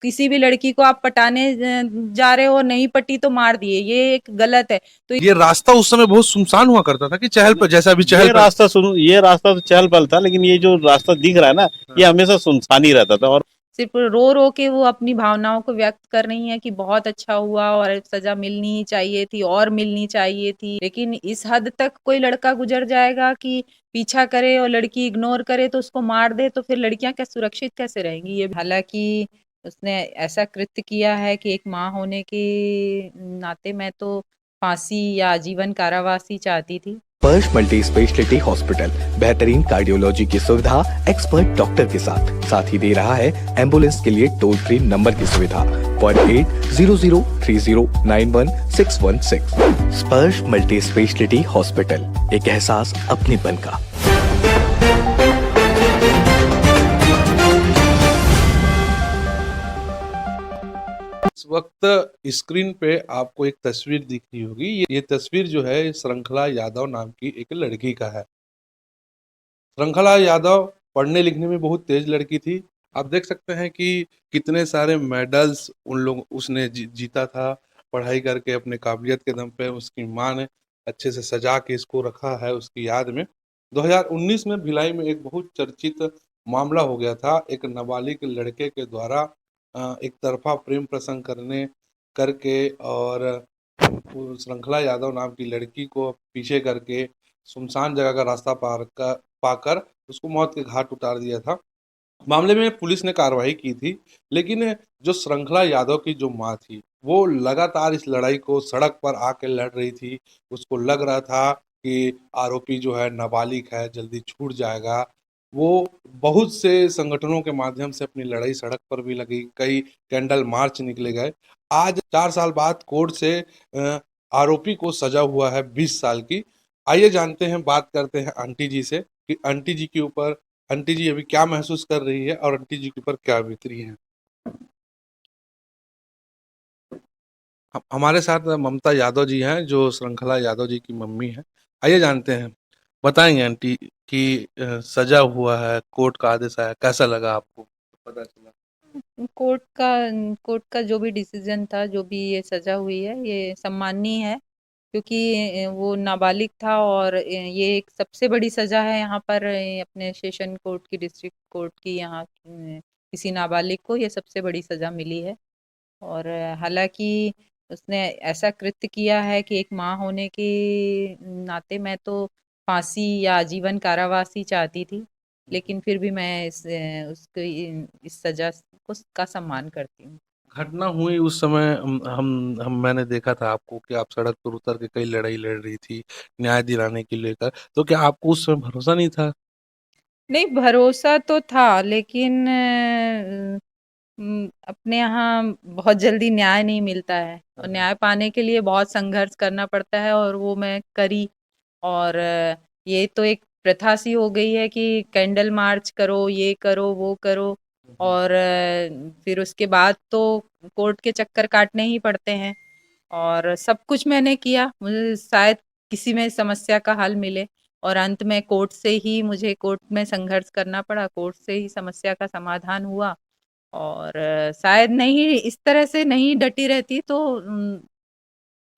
किसी भी लड़की को आप पटाने जा रहे हो, नहीं पटी तो मार दिए, ये एक गलत है। तो ये रास्ता उस समय बहुत सुनसान हुआ करता था कि चहल पर, जैसा अभी चहल पर। ये रास्ता तो चहल पहल था, लेकिन ये जो रास्ता दिख रहा है ना, ये हमेशा सुनसान ही रहता था। और सिर्फ रो रो के वो अपनी भावनाओं को व्यक्त कर रही हैं कि बहुत अच्छा हुआ और सजा मिलनी ही चाहिए थी और मिलनी चाहिए थी। लेकिन इस हद तक कोई लड़का गुजर जाएगा कि पीछा करे और लड़की इग्नोर करे तो उसको मार दे, तो फिर लड़कियां क्या सुरक्षित कैसे रहेंगी? ये हालांकि उसने ऐसा कृत्य किया है कि एक माँ होने के नाते मैं तो फांसी या आजीवन कारावास ही चाहती थी। स्पर्श मल्टी स्पेशलिटी हॉस्पिटल बेहतरीन कार्डियोलॉजी की सुविधा एक्सपर्ट डॉक्टर के साथ ही दे रहा है एम्बुलेंस के लिए टोल फ्री नंबर की सुविधा 180030911616। स्पर्श मल्टी स्पेशलिटी हॉस्पिटल, एक एहसास अपनेपन का। इस वक्त स्क्रीन पे आपको एक तस्वीर दिख रही होगी। ये तस्वीर जो है श्रृंखला यादव नाम की एक लड़की का है। श्रृंखला यादव पढ़ने लिखने में बहुत तेज लड़की थी। आप देख सकते हैं कि कितने सारे मेडल्स उसने जीता था पढ़ाई करके अपने काबिलियत के दम पे। उसकी माँ ने अच्छे से सजा के इसको रखा है उसकी याद में। 2019 में भिलाई में एक बहुत चर्चित मामला हो गया था। एक नाबालिग लड़के के द्वारा एक तरफा प्रेम प्रसंग करके और श्रृंखला यादव नाम की लड़की को पीछे करके सुनसान जगह का रास्ता पाकर उसको मौत के घाट उतार दिया था। मामले में पुलिस ने कार्रवाई की थी, लेकिन जो श्रृंखला यादव की जो माँ थी वो लगातार इस लड़ाई को सड़क पर आके लड़ रही थी। उसको लग रहा था कि आरोपी जो है नाबालिग है, जल्दी छूट जाएगा। वो बहुत से संगठनों के माध्यम से अपनी लड़ाई सड़क पर भी लगी, कई कैंडल मार्च निकले गए। आज 4 साल बाद कोर्ट से आरोपी को सजा हुआ है 20 साल की। आइए जानते हैं, बात करते हैं आंटी जी से कि आंटी जी के ऊपर, आंटी जी अभी क्या महसूस कर रही है और आंटी जी के ऊपर क्या बीत रही है। हमारे साथ ममता यादव जी हैं जो श्रृंखला यादव जी की मम्मी है। आइए जानते हैं, बताएंगे आंटी कि सजा हुआ है, कोर्ट का आदेश आया, कैसा लगा आपको पता चला? कोर्ट का कोर्ट का जो भी डिसीजन था, जो भी ये सजा हुई है, ये सम्माननीय है, क्योंकि वो नाबालिग था और ये एक सबसे बड़ी सजा है यहाँ पर। अपने सेशन कोर्ट की, डिस्ट्रिक्ट कोर्ट की, यहाँ किसी नाबालिग को ये सबसे बड़ी सजा मिली है। और हालांकि उसने ऐसा कृत्य किया है कि एक माँ होने के नाते मैं तो फांसी या आजीवन कारावास ही चाहती थी। लेकिन फिर भी मैं उसको इस सजा को का सम्मान करती हूँ। घटना हुई उस समय हम मैंने देखा था आपको कि आप सड़क पर उतर के कई लड़ाई लड़ रही थी न्याय दिलाने के लेकर। तो क्या आपको उस समय भरोसा नहीं था? नहीं, भरोसा तो था, लेकिन अपने यहाँ बहुत जल्दी न्याय नहीं मिलता है और न्याय पाने के लिए बहुत संघर्ष करना पड़ता है, और वो मैं करी। और ये तो एक प्रथा सी हो गई है कि कैंडल मार्च करो, ये करो, वो करो, और फिर उसके बाद तो कोर्ट के चक्कर काटने ही पड़ते हैं। और सब कुछ मैंने किया, मुझे शायद किसी में समस्या का हल मिले, और अंत में कोर्ट से ही, मुझे कोर्ट में संघर्ष करना पड़ा, कोर्ट से ही समस्या का समाधान हुआ। और शायद नहीं, इस तरह से नहीं डटी रहती तो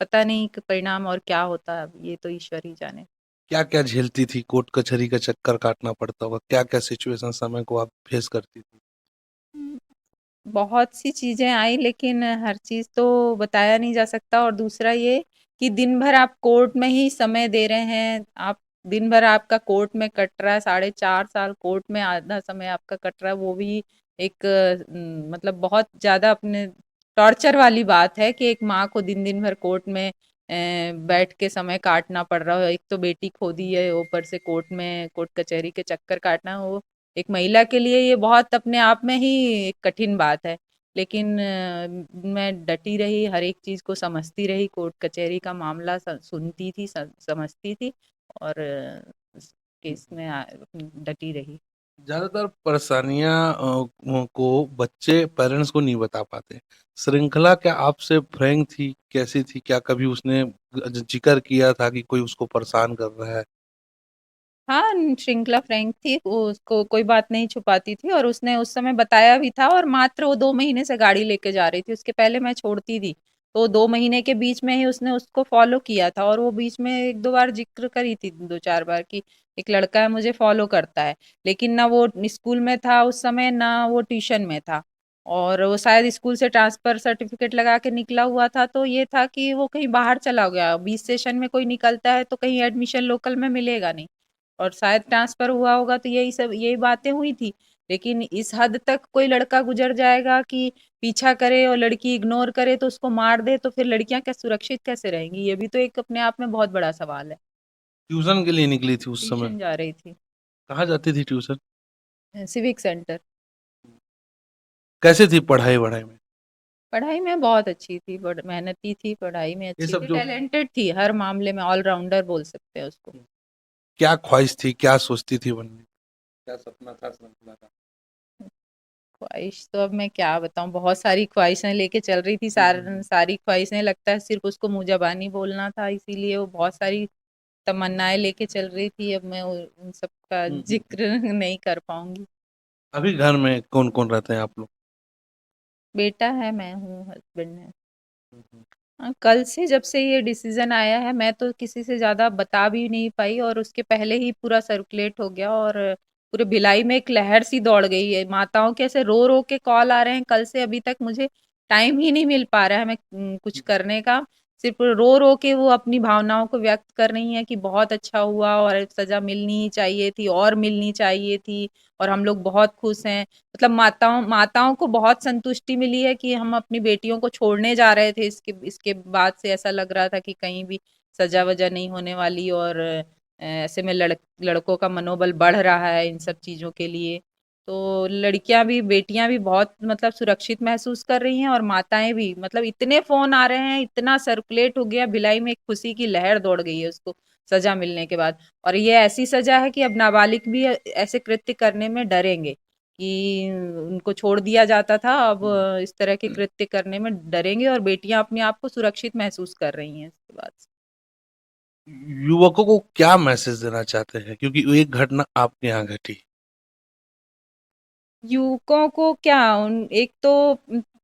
पता नहीं कि परिणाम और क्या होता, अब ये तो ईश्वर ही जाने। क्या क्या झेलती थी? कोर्ट कचहरी का चक्कर काटना पड़ता होगा, क्या क्या सिचुएशन समय को आप फेस करती थी? बहुत सी चीजें आई, लेकिन हर चीज तो बताया नहीं जा सकता। और दूसरा ये कि दिन भर आप कोर्ट में ही समय दे रहे हैं, आप दिन भर आपका कोर्ट में कट रहा है, 4.5 साल कोर्ट में आधा समय आपका कट रहा है, वो भी एक मतलब बहुत ज्यादा अपने टॉर्चर वाली बात है कि एक माँ को दिन दिन भर कोर्ट में बैठ के समय काटना पड़ रहा है। एक तो बेटी खो दी है, ऊपर से कोर्ट में, कोर्ट कचहरी के चक्कर काटना, वो एक महिला के लिए ये बहुत अपने आप में ही एक कठिन बात है। लेकिन मैं डटी रही, हर एक चीज को समझती रही, कोर्ट कचहरी का मामला सुनती थी, समझती थी, और इस केस में डटी रही। ज्यादातर परेशानियां को बच्चे पेरेंट्स को नहीं बता पाते। श्रृंखला क्या आपसे फ्रैंक थी, कैसी थी? क्या कभी उसने जिक्र किया था कि कोई उसको परेशान कर रहा है? हाँ, श्रृंखला फ्रैंक थी, वो उसको कोई बात नहीं छुपाती थी और उसने उस समय बताया भी था और मात्र वो 2 महीने से गाड़ी लेके जा रही थी, उसके पहले मैं छोड़ती थी। तो 2 महीने के बीच में ही उसने उसको फ़ॉलो किया था और वो बीच में 1-2 बार ज़िक्र करी थी 2-4 बार कि एक लड़का है मुझे फ़ॉलो करता है। लेकिन ना वो स्कूल में था उस समय, ना वो ट्यूशन में था और वो शायद स्कूल से ट्रांसफ़र सर्टिफ़िकेट लगा के निकला हुआ था, तो ये था कि वो कहीं बाहर चला गया। 20 सेशन में कोई निकलता है तो कहीं एडमिशन लोकल में मिलेगा नहीं। और शायद ट्रांसफर हुआ होगा तो यही बातें हुई थी। लेकिन इस हद तक कोई लड़का गुजर जाएगा कि पीछा करे और लड़की इग्नोर करे तो उसको मार दे, तो फिर लड़कियां क्या सुरक्षित कैसे रहेंगी? ये भी तो एक अपने आप में बहुत बड़ा सवाल है। ट्यूशन के लिए निकली थी उस समय? ट्यूशन जा रही थी। कहाँ जाती थी ट्यूशन? Civic centre. कैसे थी पढ़ाई वढ़ाई में? पढ़ाई में बहुत अच्छी थी, मेहनती थी, पढ़ाई में ये अच्छी सब थी, जो टैलेंटेड थी, हर मामले में ऑलराउंडर बोल सकते हैं उसको। क्या ख्वाहिश थी, क्या सोचती थी बनने की? क्या सपना था श्रृंखला का? ख्वाहिश तो अब मैं क्या बताऊं, बहुत सारी ख्वाहिशें लेके चल रही थी, हम्म। सारी ख्वाहिशें लगता है सिर्फ उसको मुंह जबानी बोलना था, इसीलिए वो बहुत सारी तमन्नाएं लेके चल रही थी। अब मैं उन सब का हम्म। जिक्र नहीं कर पाऊंगी। अभी घर में कौन कौन रहते हैं आप लोग? बेटा है, मैं हूँ, हस्बैंड है। हम्म। हाँ, कल से जब से ये डिसीजन आया है मैं तो किसी से ज्यादा बता भी नहीं पाई और उसके पहले ही पूरा सर्कुलेट हो गया और पूरे भिलाई में एक लहर सी दौड़ गई है। माताओं के ऐसे रो रो के कॉल आ रहे हैं कल से, अभी तक मुझे टाइम ही नहीं मिल पा रहा है मैं कुछ करने का। सिर्फ रो रो के वो अपनी भावनाओं को व्यक्त कर रही हैं कि बहुत अच्छा हुआ और सजा मिलनी ही चाहिए थी और मिलनी चाहिए थी और हम लोग बहुत खुश हैं। मतलब माताओं माताओं को बहुत संतुष्टि मिली है कि हम अपनी बेटियों को छोड़ने जा रहे थे, इसके इसके बाद से ऐसा लग रहा था कि कहीं भी सजा वजा नहीं होने वाली और ऐसे में लड़कों का मनोबल बढ़ रहा है इन सब चीजों के लिए। तो लड़कियां भी, बेटियां भी बहुत मतलब सुरक्षित महसूस कर रही हैं और माताएं भी। मतलब इतने फोन आ रहे हैं, इतना सर्कुलेट हो गया भिलाई में, एक खुशी की लहर दौड़ गई है उसको सजा मिलने के बाद। और ये ऐसी सजा है कि अब नाबालिग भी ऐसे कृत्य करने में डरेंगे कि उनको छोड़ दिया जाता था, अब इस तरह के कृत्य करने में डरेंगे और बेटियां अपने आप को सुरक्षित महसूस कर रही हैं इसके बाद से। युवकों को क्या मैसेज देना चाहते हैं, क्योंकि एक घटना आपके यहाँ घटी? युवकों को क्या, एक तो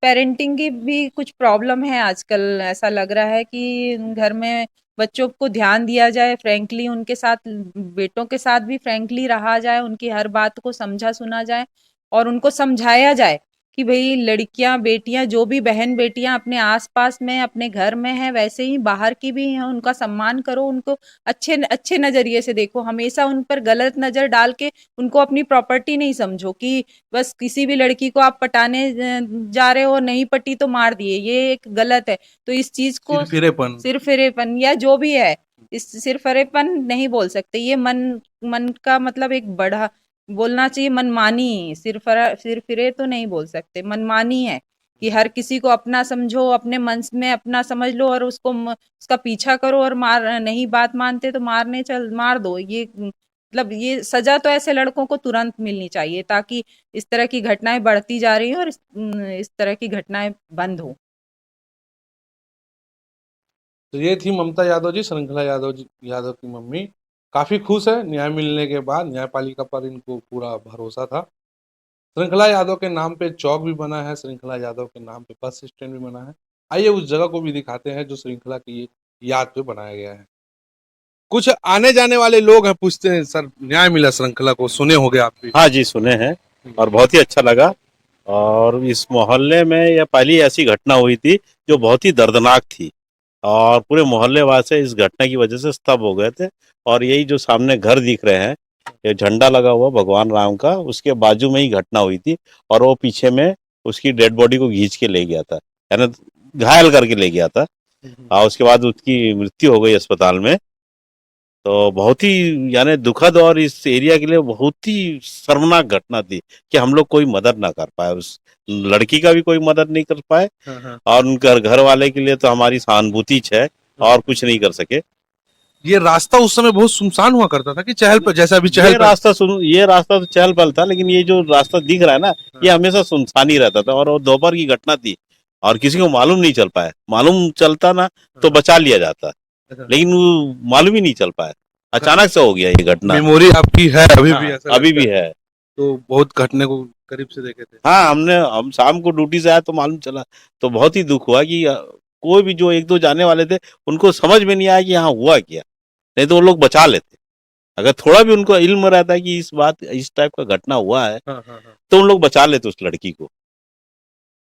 पेरेंटिंग की भी कुछ प्रॉब्लम है आजकल। ऐसा लग रहा है कि घर में बच्चों को ध्यान दिया जाए, फ्रैंकली उनके साथ, बेटों के साथ भी फ्रैंकली रहा जाए, उनकी हर बात को समझा सुना जाए और उनको समझाया जाए कि भाई लड़कियां बेटियां जो भी बहन बेटियां अपने आसपास में अपने घर में है वैसे ही बाहर की भी हैं, उनका सम्मान करो, उनको अच्छे अच्छे नजरिए से देखो, हमेशा उन पर गलत नजर डाल के उनको अपनी प्रॉपर्टी नहीं समझो कि बस किसी भी लड़की को आप पटाने जा रहे हो, नहीं पटी तो मार दिए, ये एक गलत है। तो इस चीज को सिरफिरेपन। सिरफिरेपन या जो भी है, इस सिरफिरेपन नहीं बोल सकते, ये मन मन का मतलब एक बड़ा बोलना चाहिए, मनमानी। सिरफिरे तो नहीं बोल सकते, मनमानी है कि हर किसी को अपना समझो, अपने मन में अपना समझ लो और उसको उसका पीछा करो और मार, नहीं बात मानते तो मार दो। ये मतलब ये सजा तो ऐसे लड़कों को तुरंत मिलनी चाहिए ताकि इस तरह की घटनाएं बढ़ती जा रही हैं और इस तरह की घटनाएं बंद हो। तो ये थी ममता यादव जी, श्रृंखला यादव की मम्मी। काफी खुश है न्याय मिलने के बाद, न्यायपालिका पर इनको पूरा भरोसा था। श्रृंखला यादव के नाम पे चौक भी बना है, श्रृंखला यादव के नाम पे बस स्टैंड भी बना है। आइए उस जगह को भी दिखाते हैं जो श्रृंखला की याद पे बनाया गया है। कुछ आने जाने वाले लोग हैं, पूछते हैं सर न्याय मिला श्रृंखला को, सुने होंगे आप भी। हाँ जी, सुने हैं और बहुत ही अच्छा लगा। और इस मोहल्ले में यह पहली ऐसी घटना हुई थी जो बहुत ही दर्दनाक थी और पूरे मोहल्ले वासी इस घटना की वजह से स्तब्ध हो गए थे। और यही जो सामने घर दिख रहे हैं, ये झंडा लगा हुआ भगवान राम का, उसके बाजू में ही घटना हुई थी और वो पीछे में उसकी डेड बॉडी को खींच के ले गया था, यानी घायल करके ले गया था। और उसके बाद उसकी मृत्यु हो गई अस्पताल में। तो बहुत ही यानी दुखद और इस एरिया के लिए बहुत ही शर्मनाक घटना थी कि हम लोग कोई मदद ना कर पाए, उस लड़की का भी कोई मदद नहीं कर पाए हाँ, हाँ। और उनके घर वाले के लिए तो हमारी सहानुभूति है और कुछ नहीं कर सके। ये रास्ता उस समय बहुत सुनसान हुआ करता था कि चहल पर, जैसा अभी चहल ये रास्ता तो चहल पहल था, लेकिन ये जो रास्ता दिख रहा है ना, ये हमेशा सुनसान ही रहता था और वो दोपहर की घटना थी और किसी को मालूम नहीं चल पाया। मालूम चलता ना तो बचा लिया जाता, पर। लेकिन वो मालूम ही नहीं चल पाया। अचानक से हो गया ये घटना। मेमोरी आपकी है अभी भी हाँ, ऐसा अभी लगता भी है। तो बहुत घटने को करीब से देखे थे। हाँ, हम शाम को ड्यूटी से आए तो मालूम चला, तो बहुत ही दुख हुआ कि कोई भी जो 1-2 जाने वाले थे उनको समझ में नहीं आया कि यहाँ हुआ क्या, नहीं तो वो लोग बचा लेते। अगर थोड़ा भी उनको इल्म रहता है कि इस टाइप का घटना हुआ है, हाँ, हाँ, हाँ। तो उन लोग बचा लेते उस लड़की को।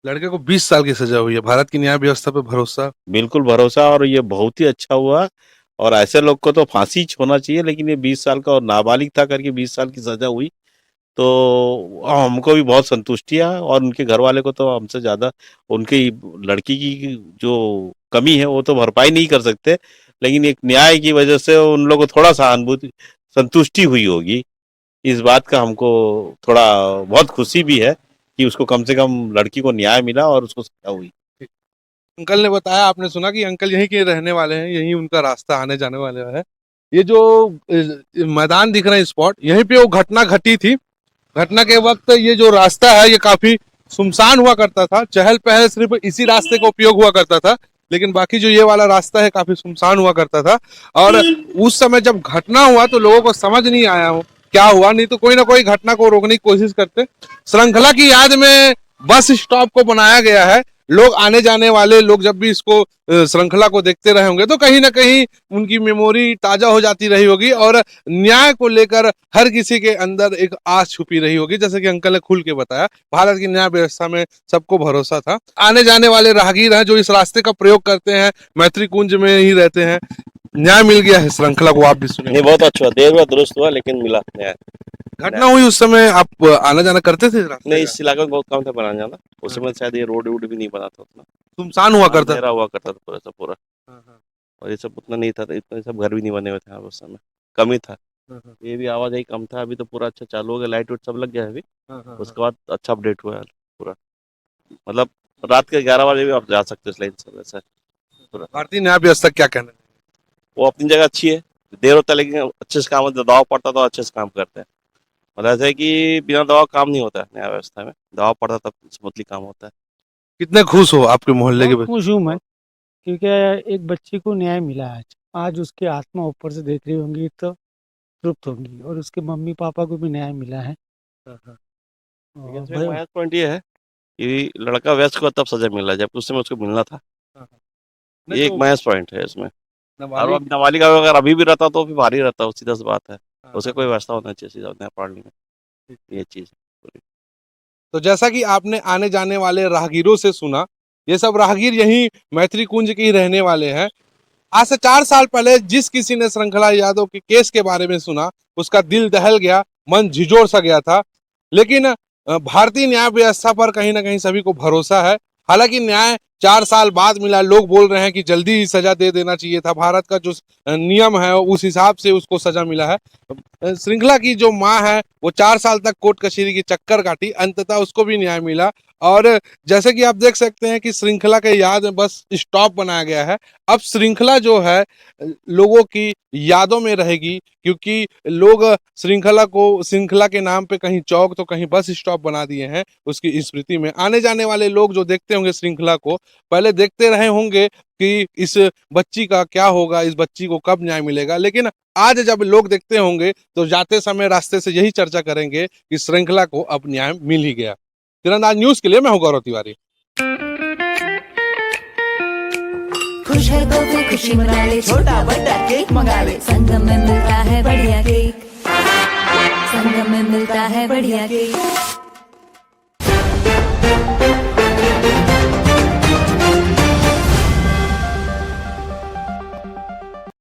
लड़के को 20 साल की सजा हुई है। भारत की न्याय व्यवस्था पे भरोसा। बिल्कुल भरोसा, और ये बहुत ही अच्छा हुआ, और ऐसे लोग को तो फांसी होना चाहिए, लेकिन ये 20 साल का और नाबालिग था करके 20 साल की सजा हुई, तो हमको भी बहुत संतुष्टि है, और उनके घर वाले को तो हमसे ज्यादा उनकी लड़की की जो कमी है वो तो भरपाई नहीं कर सकते, लेकिन एक न्याय की वजह से उन लोगों को थोड़ा सहानुभूति संतुष्टि हुई होगी। इस बात का हमको थोड़ा बहुत खुशी भी है कि उसको कम से कम लड़की को न्याय मिला और उसको सजा हुई। अंकल ने बताया, आपने सुना कि अंकल यहीं के रहने वाले हैं, यहीं उनका रास्ता आने जाने वाला है। ये जो मैदान दिख रहा है स्पॉट, यहीं पे वो घटना घटी थी। घटना के वक्त ये जो रास्ता है ये काफी सुनसान हुआ करता था। चहल पहल सिर्फ इसी रास्ते का उपयोग हुआ करता था, लेकिन बाकी जो ये वाला रास्ता है काफी सुनसान हुआ करता था। और उस समय जब घटना हुआ तो लोगों को समझ नहीं आया हो क्या हुआ, नहीं तो कोई ना कोई घटना को रोकने की कोशिश करते। श्रृंखला की याद में बस स्टॉप को बनाया गया है। लोग आने जाने वाले लोग जब भी इसको श्रृंखला को देखते रहे होंगे तो कहीं ना कहीं उनकी मेमोरी ताजा हो जाती रही होगी, और न्याय को लेकर हर किसी के अंदर एक आस छुपी रही होगी। जैसे कि अंकल ने खुल के बताया, भारत की न्याय व्यवस्था में सबको भरोसा था। आने जाने वाले राहगीर हैं जो इस रास्ते का प्रयोग करते हैं, मैत्री कुंज में ही रहते हैं। न्याय मिल गया है श्रृंखला को, आप भी सुने। नहीं, बहुत अच्छा हुआ, देर हुआ दुरुस्त हुआ, लेकिन मिला न्याय। घटना हुई उस समय आप आना जाना करते थे रास्ते नहीं, का? इस इलाके में बहुत कम था बनाने जाना, उस समय शायद ये रोड वोड भी नहीं बना था उतना, सुनसान हुआ करता अंधेरा हुआ करता था पूरा सब पूरा, था। और ये सब उतना नहीं था, इतने सब घर भी नहीं बने हुए थे उस समय, कम ही था। ये भी आवाजाही कम था, अभी तो पूरा अच्छा चालू हो गया, लाइट वाइट सब लग गया है अभी। उसके बाद अच्छा अपडेट हुआ है पूरा, मतलब रात के 11 बजे भी आप जा सकते हो इस लाइन से वैसा पूरा। भारतीय न्याय व्यवस्था क्या कहना है? वो अपनी जगह अच्छी है, देर होता है लेकिन अच्छे से काम होता है, दबाव पड़ता तो अच्छे से काम करते हैं। मतलब ऐसा है कि बिना दबाव काम नहीं होता है न्याय व्यवस्था में, दबाव पड़ता तब स्मूथली काम होता है। कितने खुश हो आपके मोहल्ले के बहुत बच्चे? खुश हूँ मैं, क्योंकि एक बच्ची को न्याय मिला आज। आज उसकी आत्मा ऊपर से देख रही होंगी तो तृप्त होंगी, और उसके मम्मी पापा को भी न्याय मिला है। लेकिन और इसमें माइनस पॉइंट ये है कि लड़का वयस्क को तब सजा मिल रहा है जब उस समय उसको मिलना था, ये एक माइनस पॉइंट है इसमें। और अब नाबालिग अगर अभी भी रहता तो फिर भारी रहता, वो सीधा सी बात है, उसका कोई व्यवस्था होना चाहिए सीधा न्यायपालिका में, ये चीज है। तो जैसा कि आपने आने जाने वाले राहगीरों से सुना, ये सब राहगीर यहीं मैत्री कुंज के ही रहने वाले हैं। आज से 4 साल पहले जिस किसी ने श्रृंखला यादव के केस के बारे में सुना, उसका दिल दहल गया, मन झिझोर सा गया था। लेकिन भारतीय न्याय व्यवस्था पर कहीं ना कहीं सभी को भरोसा है। हालांकि न्याय 4 साल बाद मिला, लोग बोल रहे हैं कि जल्दी ही सजा दे देना चाहिए था, भारत का जो नियम है उस हिसाब से उसको सजा मिला है। श्रृंखला की जो माँ है वो 4 साल तक कोर्ट कचहरी की चक्कर काटी, अंततः उसको भी न्याय मिला। और जैसे कि आप देख सकते हैं कि श्रृंखला के याद में बस स्टॉप बनाया गया है। अब श्रृंखला जो है लोगों की यादों में रहेगी, क्योंकि लोग श्रृंखला के नाम पे कहीं चौक तो कहीं बस स्टॉप बना दिए हैं उसकी स्मृति में। आने जाने वाले लोग जो देखते होंगे श्रृंखला को, पहले देखते रहे होंगे कि इस बच्ची का क्या होगा, इस बच्ची को कब न्याय मिलेगा। लेकिन आज जब लोग देखते होंगे तो जाते समय रास्ते से यही चर्चा करेंगे कि श्रृंखला को अब न्याय मिल ही गया। तीरंदाज न्यूज के लिए मैं हूं गौरव तिवारी। खुश है तो फिर खुशी मना ले, छोटा बड़ा केक मंगा ले, संगम में मिलता है बढ़िया केक, संगम में मिलता है बढ़िया केक।